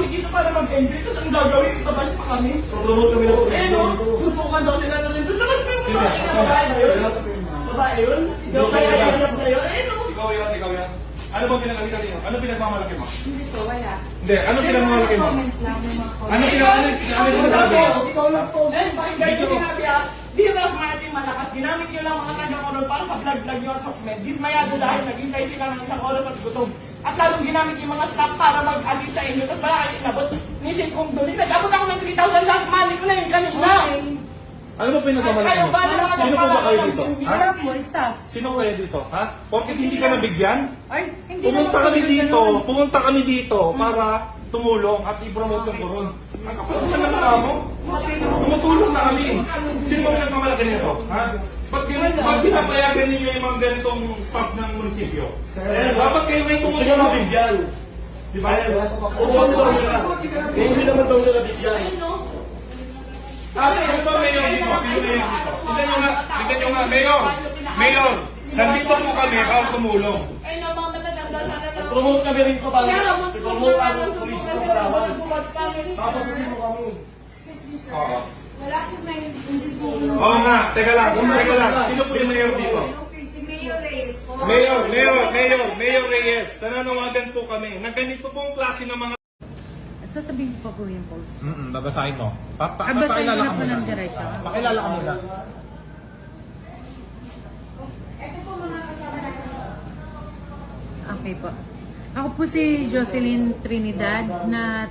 dito para mag-enjoy. Tapos ang gagawin, itabash pa kami. Promote kami ng Eh no, susukan daw sila na rin. Tapos may babae na yun. Babae yun? Ikaw kaya hirap na yun? Eh no. Ikaw yan. Ano bang pinagalitan niyo? Ano pinagmamalaki mo? Hindi po, wala. Hindi, ano pinagmamalaki mo? Comment lang yung mga comment. Ano sinasabi mo? Ikaw lang po. Eh, bakit ganyan sinabi ah? Di Ross Martin malakas. Ginamit nyo lang mga taga-koron para sa vlog-vlog nyo at sokmed. Dismayado dahil naghintay sila ng isang oras at gutom. At lalong ginamit yung mga staff para mag-assist sa inyo. Tapos wala kayo inabot. Nisip kong doon. Nag-abot ako ng 3,000 last money ko na yung kanina. Ano ba pinagmamalaki Kayo mo? ba naman Sino po ba kayo dito? Ha? Wala po, staff. Sino kayo dito? Ha? Porket hindi ka nabigyan? Ay, hindi Pumunta kami dito para tumulong at i-promote yung koron. Ang kapatid naman na mo? Tumutulong na kami. Sino ba pinagmamalaki nito? Ha? Ba't pinapayagan ninyo yung mga ganitong staff ng munisipyo? Dapat kayo may tumulong na bigyan. Di ba? Hindi naman daw siya nabigyan. Ano ba mayor dito? Sino mayor dito? Tignan nyo nga, mayor! Mayor! Nandito po kami para tumulong. Ay, no, mga matatanda sana na. Promote kami rito para promote ang police ng Palawan. Tapos Tapos sino kami? Oo. Wala po may munisipyo. Oo nga, teka lang. Sino po yung mayor dito? Si Mayor Reyes po. Mayor Reyes, nananawagan po kami na ganito pong klase ng mga Sasabihin ko pa po yung post. Babasahin mo. Babasahin ko Pakilala na ka po muna. ng diretso. Pakilala ka muna. Ito po mga kasama natin sa Okay po. Ako po si Jocelyn Trinidad na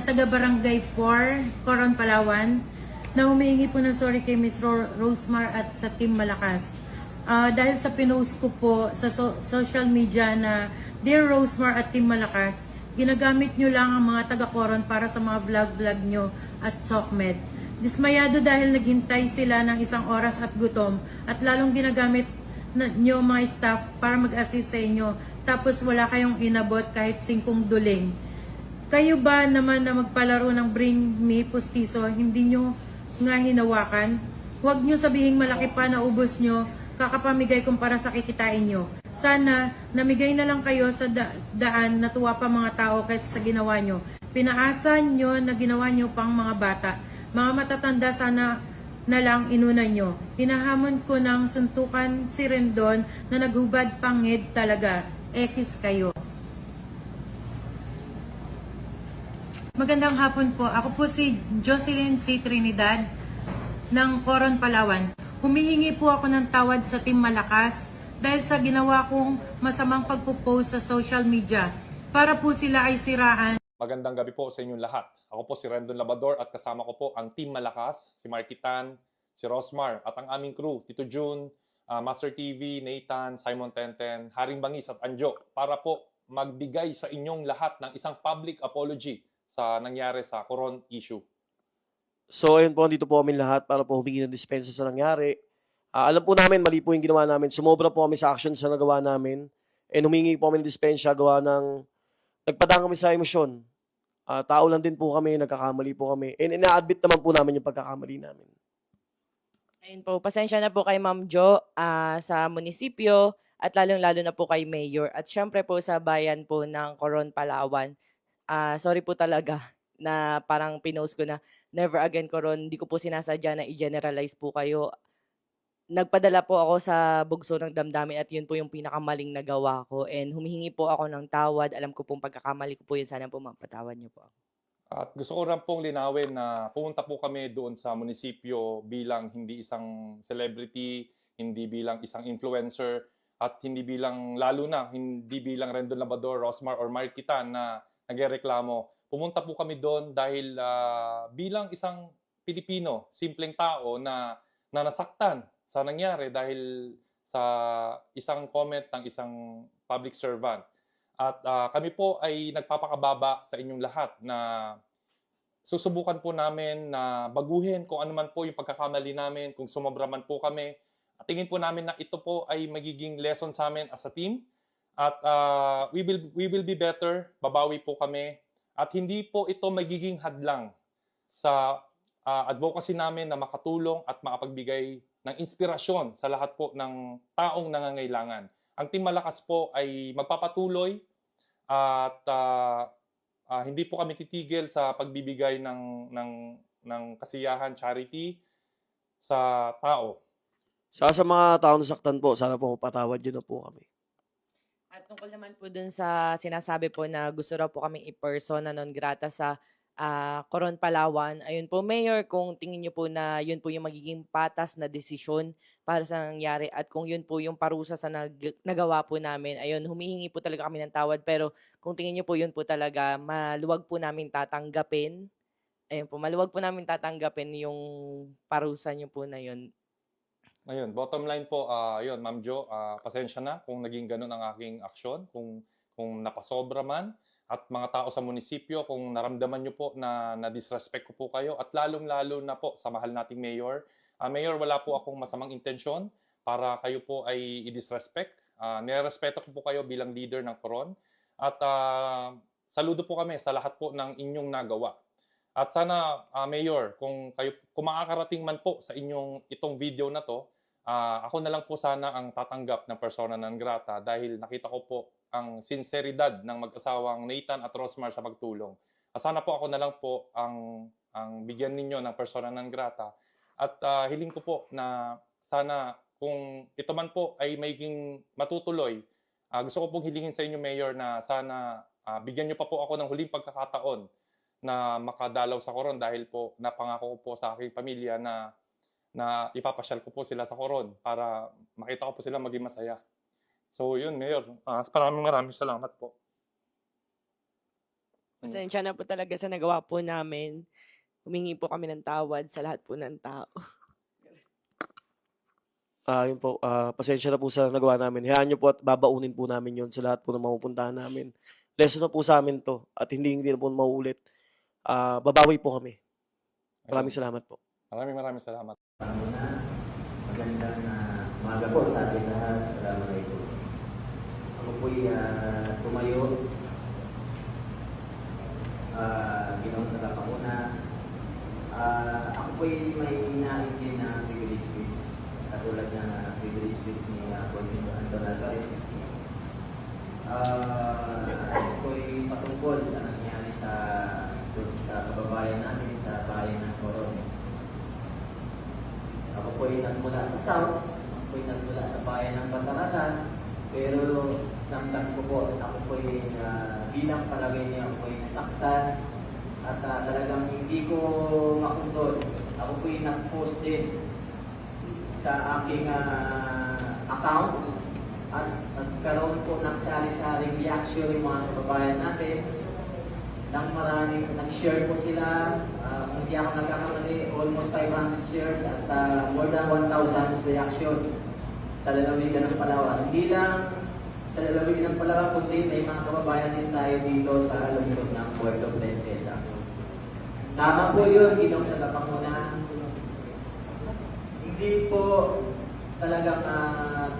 taga Barangay 4, Coron, Palawan, na humihingi po ng sorry kay Miss Rosemar at sa Team Malakas. Dahil sa pinost ko po sa social media na Dear Rosemar at Team Malakas, ginagamit nyo lang ang mga taga-Coron para sa mga vlog-vlog nyo at SOCMED. Dismayado dahil naghintay sila ng isang oras at gutom at lalong ginagamit nyo mga staff para mag-assist sa inyo tapos wala kayong inabot kahit 5 duling. Kayo ba naman na magpalaro ng Bring Me Pustiso, hindi nyo nga hinawakan? Huwag nyo sabihing malaki pa na ubos nyo, kakapamigay kumpara sa kikitain nyo. Sana namigay na lang kayo sa daan, natuwa pa mga tao kaysa sa ginawa nyo. Pinaasa nyo na ginawa nyo pang mga bata. Mga matatanda sana na lang inuna nyo. Hinahamon ko ng suntukan si Rendon na naghubad pangid talaga. Ekis kayo. Magandang hapon po. Ako po si Jocelyn C. Trinidad ng Coron, Palawan. Humihingi po ako ng tawad sa Team Malakas dahil sa ginawa kong masamang pagpo-post sa social media para po sila ay siraan. Magandang gabi po sa inyong lahat. Ako po si Rendon Labador at kasama ko po ang Team Malakas, si Markitan, si Rosmar at ang aming crew, Tito June, Master TV, Nathan, Simon Tenten, Haring Bangis at Anjo para po magbigay sa inyong lahat ng isang public apology sa nangyari sa Coron issue. So ayun po, dito po kami lahat para po humingi ng dispensa sa nangyari. Alam po namin, mali po yung ginawa namin. Sumobra po kami sa action sa nagawa namin. And humingi po kami ng dispensa, gawa ng nagpadang kami sa emosyon. Tao lang din po kami, nagkakamali po kami. And ina-admit naman po namin yung pagkakamali namin. Ayun po, pasensya na po kay Ma'am Jo sa munisipyo at lalong-lalo na po kay Mayor. At syempre po sa bayan po ng Coron, Palawan. Sorry po talaga na parang pinost ko na never again Coron. Hindi ko po sinasadya na i-generalize po kayo. Nagpadala po ako sa bugso ng damdamin at yun po yung pinakamaling nagawa ko. And humihingi po ako ng tawad. Alam ko pong pagkakamali ko po yun. Sana po mapatawad niyo po ako. At gusto ko rin pong linawin na pumunta po kami doon sa munisipyo bilang hindi isang celebrity, hindi bilang isang influencer, at hindi bilang, lalo na, hindi bilang Rendon Labador, Rosmar, or Markitan na nagreklamo. Pumunta po kami doon dahil bilang isang Pilipino, simpleng tao na nasaktan sa nangyari dahil sa isang comment ng isang public servant. At kami po ay nagpapakababa sa inyong lahat na susubukan po namin na baguhin kung ano man po yung pagkakamali namin, kung sumobra man po kami. At tingin po namin na ito po ay magiging lesson sa amin as a team. At we will be better, babawi po kami. At hindi po ito magiging hadlang sa advocacy namin na makatulong at makapagbigay ng inspirasyon sa lahat po ng taong nangangailangan. Ang Team Malakas po ay magpapatuloy at hindi po kami titigil sa pagbibigay ng kasiyahan, charity sa tao. Sa mga taong nasaktan po, sana po mapatawad nyo na po kami. At tungkol naman po dun sa sinasabi po na gusto raw po kaming i-persona non grata sa Coron, Palawan. Ayun po, Mayor, kung tingin niyo po na yun po yung magiging patas na desisyon para sa nangyari at kung yun po yung parusa sa nagawa po namin, ayun, humihingi po talaga kami ng tawad. Pero kung tingin niyo po yun po talaga, maluwag po namin tatanggapin. Ayun po, maluwag po namin tatanggapin yung parusa niyo po na yun. Ayun, bottom line po, yun, Ma'am Jo, pasensya na kung naging ganun ang aking aksyon, kung napasobra man. At mga tao sa munisipyo, kung naramdaman nyo po na disrespect ko po kayo, at lalong-lalo na po sa mahal nating Mayor. Mayor, wala po akong masamang intensyon para kayo po ay i-disrespect. Nirespeto ko po kayo bilang leader ng Coron. At saludo po kami sa lahat po ng inyong nagawa. At sana, Mayor, kung makakarating man po sa inyong itong video na to, ako na lang po sana ang tatanggap ng persona non grata dahil nakita ko po ang sinseridad ng mag-asawang Nathan at Rosmar sa pagtulong. Sana po ako na lang po ang bigyan ninyo ng persona non grata. At hiling ko po na sana kung ito man po ay maging matutuloy, gusto ko pong hilingin sa inyo, Mayor, na sana bigyan nyo pa po ako ng huling pagkakataon na makadalaw sa Coron dahil po napangako ko po sa aking pamilya na ipapasyal ko po sila sa Coron para makita ko po sila maging masaya. So yun, Mayor. Maraming salamat po. Pasensya na po talaga sa nagawa po namin. Humingi po kami ng tawad sa lahat po ng tao. Yun po, pasensya na po sa nagawa namin. Hayaan nyo po at babaunin po namin yun sa lahat po ng mapupuntahan namin. Lesson na po sa amin to at hindi na po mauulit. Babawi po kami. Maraming salamat po. Maraming salamat. Magandang umaga po sa ating lahat. Assalamualaikum. Ako po'y tumayo. Ginoong tagapanguna. Ako po'y may hinahin din na privilege speech. Katulad ng privilege speech ni Congressman Anton Alvarez. Ako po'y patungkol sa nangyari sa kababayan natin sa bayan ng Coron. Ako po'y nagmula sa South, ako po'y nagmula sa bayan ng Batarasan, pero namdam ko po, ako po'y bilang palagay niya, ako po'y nasaktan at talagang hindi ko makontrol. Ako po'y nag-post din sa aking account at nagkaroon po ng sari-saring reaction yung mga kababayan natin. Nang maraming nag-share po sila, hindi ako nagkakamali, almost 500 shares at more than 1,000 reaction sa lalawigan ng Palawan. Hindi lang sa lalawigan ng Palawan, kundi may mga kababayan din tayo dito sa lungsod ng Puerto Princesa. Tama po yun, Ginoong Tagapanguna. Hindi po talagang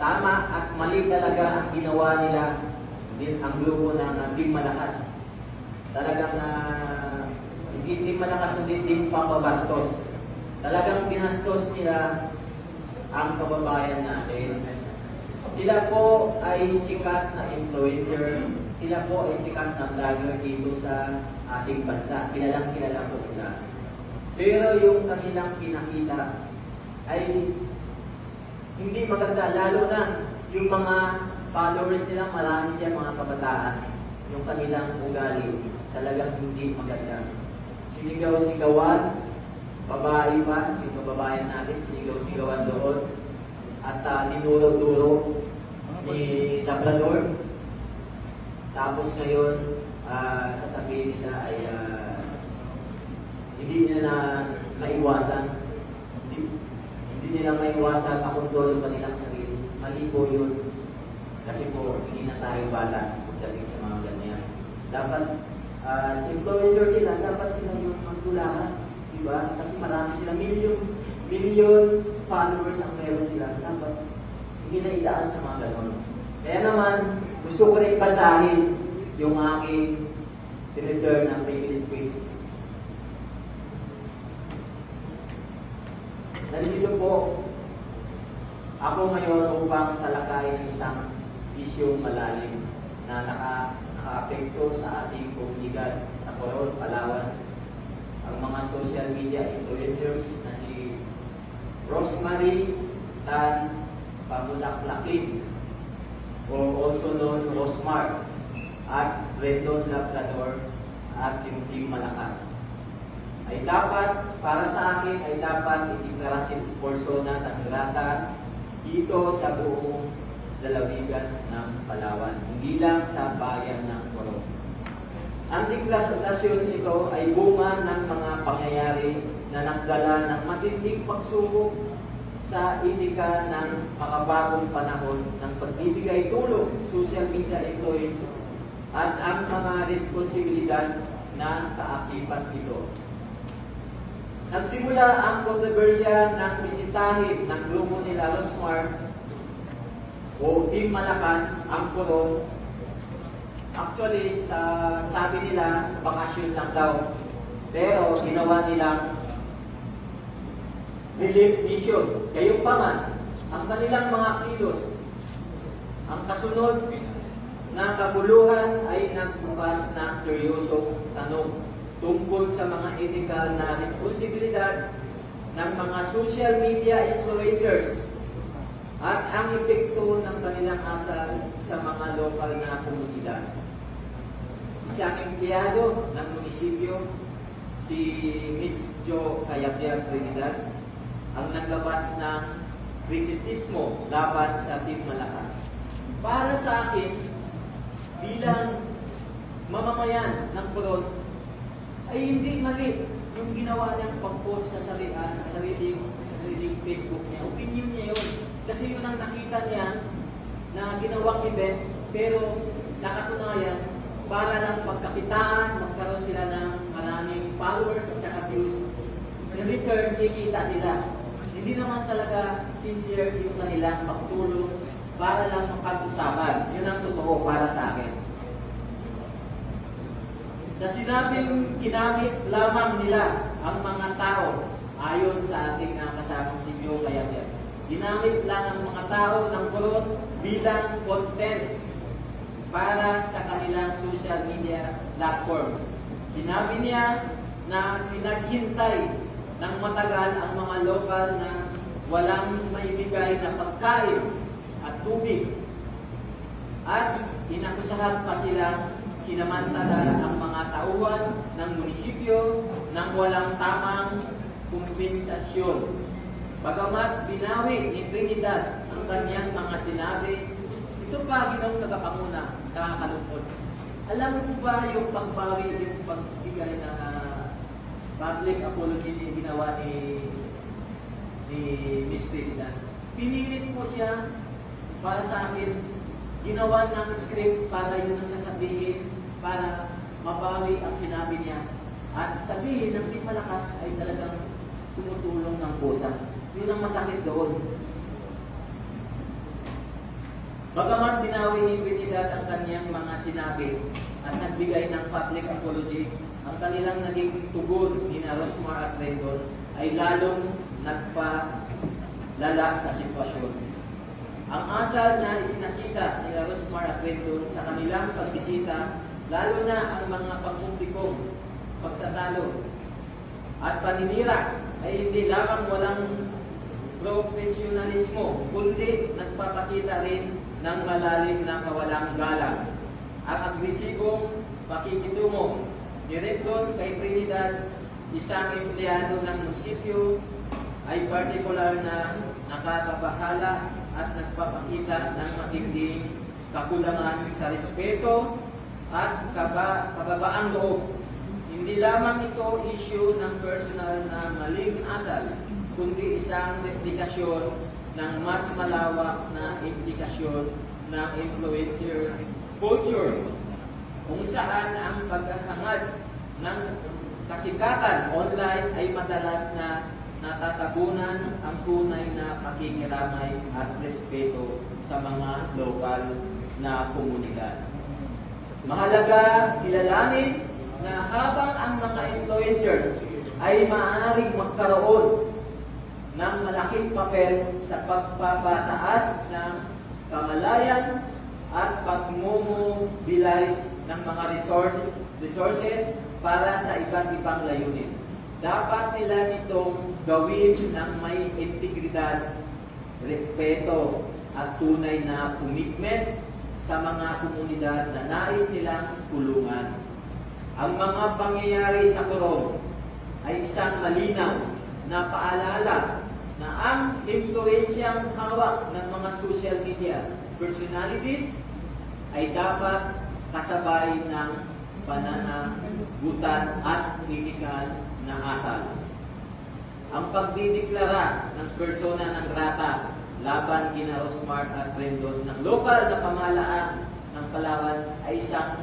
tama at mali talaga ang ginawa nila ang grupo ng Team Malakas. Talagang hindi malakas hindi din pambabastos. Talagang binastos nila ang kababayan natin. Sila po ay sikat na influencer. Sila po ay sikat na vlogger dito sa ating bansa. Kilala po sila. Pero yung kanilang pinakita ay hindi maganda. Lalo na yung mga followers nila, marami dyan mga kabataan. Yung kanilang ugali. Talagang hindi maganda. Sinigaw-sigawan, babae pa, yung kababayan natin, sinigaw-sigawan doon. At dinuro-duro ni Labrador. Tapos ngayon, sasabihin nila ay hindi nila na maiwasan. Hindi nila maiwasan makontrol yung kanilang sarili. Mali po yun. Kasi po, hindi na tayo bata pagdating sa mga ganyan. Dapat influencer sila, dapat sila yung magtulakan, diba? Kasi marami sila, million followers ang meron sila. Dapat hindi na idaan sa mga ganon. Kaya naman, gusto ko rin basahin yung aking return ng privilege speech. Nandito po, ako ngayon upang talakayin isang isyong malalim na naka-apekto sa ating komunidad, sa Coron, Palawan. Ang mga social media influencers na si Rosemary Tan Pamulaklakis, or also known Rosmar, at Rendon Labrador at Tim Malakas, ay dapat, para sa akin, ay dapat itiklara si persona ng grata dito sa buong lalawigan ng Palawan, hindi lang sa bayan ng Coron. Ang deklarasyon ito ay bunga ng mga pangyayari na nagdala ng matinding pagsubok sa etika ng makabagong panahon ng pagbibigay tulong, social media influence, at ang mga responsibilidad na kaakibat ito. Nagsimula ang kontrobersya ng bisitahin ng grupo nila Rosmar o Team Malakas ang Coron. Actually, sabi nila, bakasyon lang daw. Pero ginawa nilang relief mission. Gayunpaman, ang kanilang mga kilos, ang kasunod na kaguluhan ay nagbukas ng seryosong tanong tungkol sa mga ethical na responsibilidad ng mga social media influencers at ang epekto ng kanilang asal sa mga lokal na komunidad. Isang empleyado ng munisipyo, si Miss Jo Cayabyab Trinidad, ang naglabas ng resistismo laban sa Team Malakas. Para sa akin, bilang mamamayan ng Coron, ay hindi mali yung ginawa niyang pag-post sa sariling Facebook niya. Opinion niya yun. Kasi yun ang nakita niya na ginawang event, pero nakatunayan, para lang pagkakitaan, magkaroon sila ng maraming followers at saka views. In return, kikita sila. Hindi naman talaga sincere yung kanilang pagtulong para lang makapag-usapan. Yun ang totoo para sa akin. Sa sinabing ginamit lamang nila ang mga tao, ayon sa ating kasamang si Jo Cayabyab, ginamit lang ang mga tao ng Coron bilang content para sa kanilang social media platforms. Sinabi niya na pinaghintay ng matagal ang mga lokal na walang maibigay na pagkain at tubig. At inakusahan pa silang sinamantala ang mga tauhan ng munisipyo ng walang tamang kumpensasyon. Bagamat binawi ni Trinidad ang kanyang mga sinabi, ito pa ginawang tagapanguna, nakakalungkot. Alam mo ba yung pagbawi, yung pagbigay na public apology na ginawa ni Miss Trinidad? Pinilit ko siya para sa akin, ginawa ng script para yun ang sasabihin, para mabawi ang sinabi niya. At sabihin ng Team Malakas ay talagang tumutulong ng pusa. Yun ang masakit doon. Bagamat binawi ni Trinidad ang kanyang mga sinabi at nagbigay ng public apology, ang kanilang naging tugon ni Rosmar at Rendon ay lalong nagpalala sa sitwasyon. Ang asal na ipinakita ni Rosmar at Rendon sa kanilang pagbisita, lalo na ang mga pangpublikong pagtatalo at paninira, ay hindi lamang walang profesionalismo, kundi nagpapakita rin ng malalim na kawalang galang at agresibong pakikitungo ni Rendon kay Trinidad, isang empleyado ng munisipyo, ay partikular na nakakabahala at nagpapakita ng matinding kakulangan sa respeto at kababaang loob. Hindi lamang ito issue ng personal na maling asal, kundi isang replikasyon ng mas malawak na implikasyon ng influencer culture, kung saan ang paghahangad ng kasikatan online ay madalas na natatabunan ang tunay na pakikiramay at respeto sa mga lokal na komunidad. Mahalaga kilalanin na habang ang mga influencers ay maaaring magkaroon ng malaking papel sa pagpapataas ng kamalayan at pagmomobilize ng mga resources para sa iba't ibang layunin. Dapat nila itong gawin ng may integridad, respeto at tunay na commitment sa mga komunidad na nais nilang tulungan. Ang mga pangyayari sa Coron ay isang malinaw na paalala na ang impluensyang hawak ng mga social media personalities ay dapat kasabay ng pananagutan at kritikan na asal. Ang pagdideklara ng persona ng grata laban kina Rosmar at Rendon ng lokal na pamahalaan ng Palawan ay isang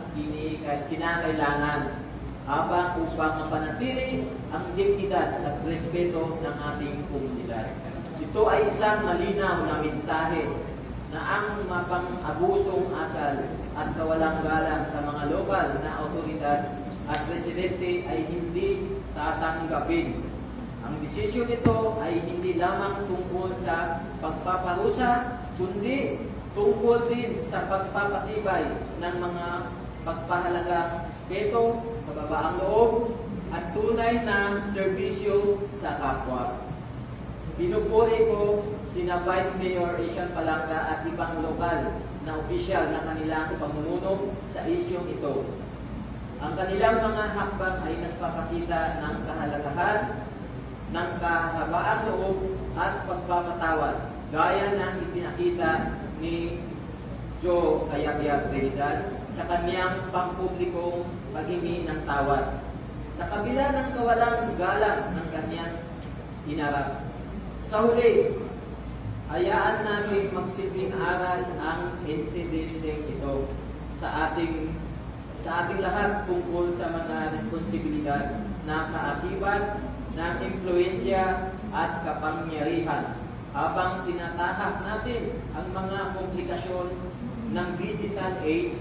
kinakailangan upang mapanatili ang dignidad at respeto ng ating komunidad. Ito ay isang malinaw na mensahe na ang mapang-abusong asal at kawalang galang sa mga lokal na autoridad at presidente ay hindi tatanggapin. Ang desisyon nito ay hindi lamang tungkol sa pagpaparusa, kundi tungkol din sa pagpapatibay ng mga pagpahalagang respeto, kababaang loob, at tunay na serbisyo sa kapwa. Pinupuri ko sina Vice Mayor Asian Palanga at ibang lokal na opisyal na kanilang pamumuno sa isyong ito. Ang kanilang mga hakbang ay nagpapakita ng kahalagahan ng kahabaan loob at pagpapatawad, gaya ng ipinakita ni Joe Kayabia Trinidad sa kanyang pampublikong paghingi ng tawad. Sa kabila ng kawalang galang ng kanyang hinarap. Sa huli, hayaan natin magsilbing aral ang insidente ito sa ating lahat tungkol sa mga responsibilidad na kaakibat ng impluensya at kapangyarihan habang tinatahak natin ang mga komplikasyon ng digital age.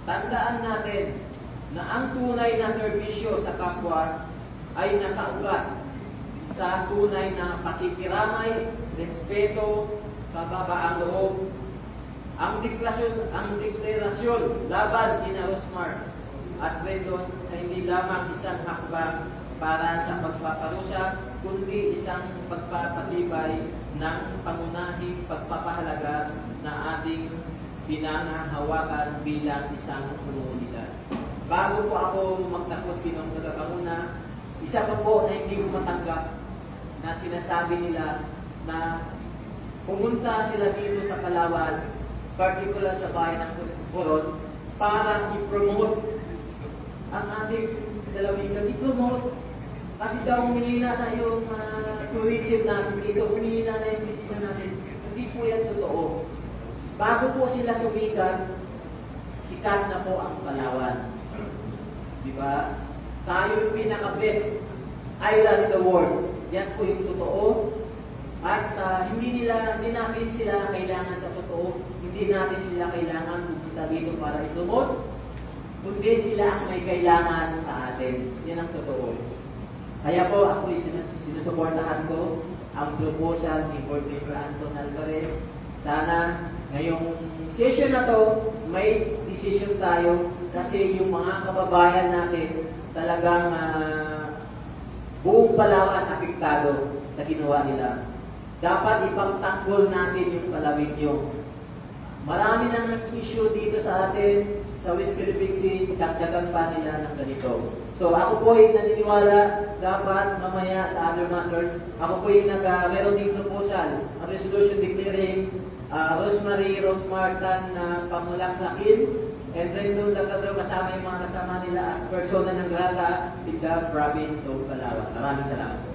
Tandaan natin na ang tunay na serbisyo sa kapwa ay nakaugat sa tunay na pakikiramay, respeto, kababaang loob. Ang deklarasyon laban kina Rosmar at Rendon ay hindi lamang isang hakbang para sa pagpaparusa, kundi isang pagpapatibay ng pangunahing pagpapahalaga na ating pinangahawakan bilang isang komunidad. Bago po ako magtapos kinong isa pa po na hindi ko matanggap na sinasabi nila na pumunta sila dito sa Palawan, particular sa bayan ng Coron, para i-promote ang ating dalawigan. I-promote kasi daw humihina na yung tourism natin dito, humihina na yung bisita natin. Hindi po yan totoo. Bago po sila sumikat, sikat na po ang Palawan. Diba? Tayo yung pinaka-best island in the world. Yan po yung totoo. At hindi natin sila kailangan sa totoo. Hindi natin sila kailangan pupunta dito para i-promote. Kundi sila ang may kailangan sa atin. Yan ang totoo. Kaya po ako sinusuportahan ko ang proposal ni Board Member Anton Alvarez. Sana ngayong session na to, may decision tayo kasi yung mga kababayan natin talagang buong Palawan apektado sa ginawa nila. Dapat ipagtanggol natin yung palawig nyo. Marami nang issue dito sa atin, sa West Philippine Sea, dagdagan pa nila ng ganito. So ako po ay naniniwala, dapat mamaya sa other matters, ako po ay meron ding proposal, a resolution declaring Rosemary Rosmartan na pamulaklakin, and then doon kasama yung mga kasama nila as persona ng grata in the province of Palawan. Maraming salamat.